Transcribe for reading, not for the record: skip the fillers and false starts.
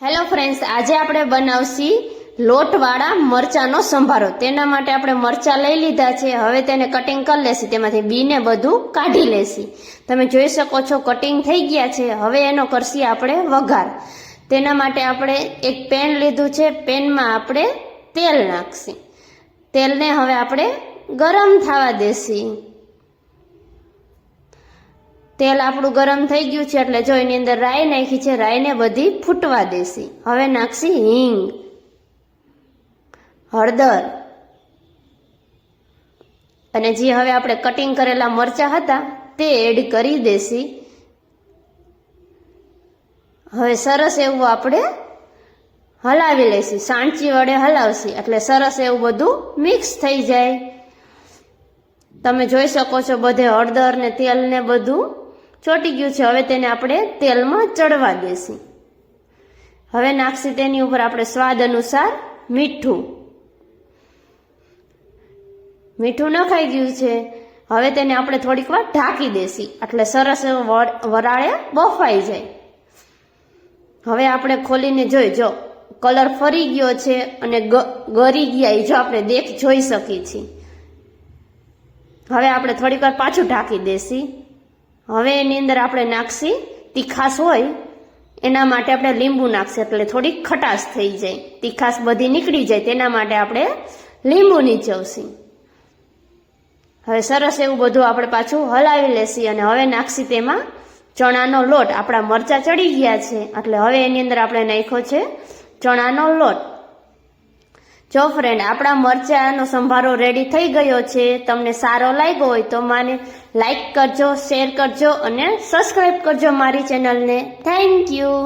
Hello friends, આજે આપણે બનાવશી લોટવાળા મરચાનો સંભારો। તેના માટે આપણે મરચા લઈ લીધા છે। હવે તેને કટિંગ કરી લેશી, તેમાંથી બીને બધું કાઢી લેશી। તમે જોઈ શકો છો કટિંગ થઈ ગયા છે। હવે એનો કરશી આપણે વઘાર। તેના માટે આપણે એક પેન લીધું છે। પેનમાં આપણે તેલ નાખશી। તેલને હવે આપણે ગરમ થવા દેશી। તેલ આપણું ગરમ થઈ ગયું છે એટલે જો એની અંદર રાઈ નાખી છે। રાઈને બધી ફૂટવા દેશી। હવે નાખશી હિંગ, હળદર અને જે હવે આપણે કટિંગ કરેલા મરચા હતા તે એડ કરી દેશી। હવે સરસ એવું આપણે હલાવી લેશી। સાણચી વડે હલાવશી એટલે સરસ એવું બધું મિક્સ થઈ જાય। તમે જોઈ શકો છો બધે હળદર ને તેલ ને બધું ચોટી ગયું છે। હવે તેને આપણે તેલમાં ચડવા દેશી। હવે નાખશી તેની ઉપર આપણે સ્વાદ અનુસાર મીઠું। મીઠું નખાઈ ગયું છે। હવે તેને આપણે થોડીક વાર ઢાંકી દેશી એટલે સરસ એવું વરાળે બફાઈ જાય। હવે આપણે ખોલીને જો કલર ફરી ગયો છે અને ગરી ગયા એ જો આપણે જોઈ શકીએ છીએ। હવે આપણે થોડીક વાર પાછું ઢાંકી દેશી। હવે એની અંદર આપણે નાખશી તીખાશ હોય એના માટે આપણે લીંબુ નાખશી એટલે થોડીક ખટાશ થઈ જાય, તીખાશ બધી નીકળી જાય તેના માટે આપણે લીંબુ નીચવશી। હવે સરસ એવું બધું આપણે પાછું હલાવી લેશી અને હવે નાખશી તેમાં ચણાનો લોટ। આપણા મરચા ચડી ગયા છે એટલે હવે એની અંદર આપણે નાખ્યો છે ચણાનો લોટ। જો ફ્રેન્ડ, આપણા મરચાનો સંભારો રેડી થઈ ગયો છે। તમને સારો લાગ્યો હોય તો મને લાઈક કરજો, શેર કરજો અને સબસ્ક્રાઈબ કરજો મારી ચેનલને। Thank you.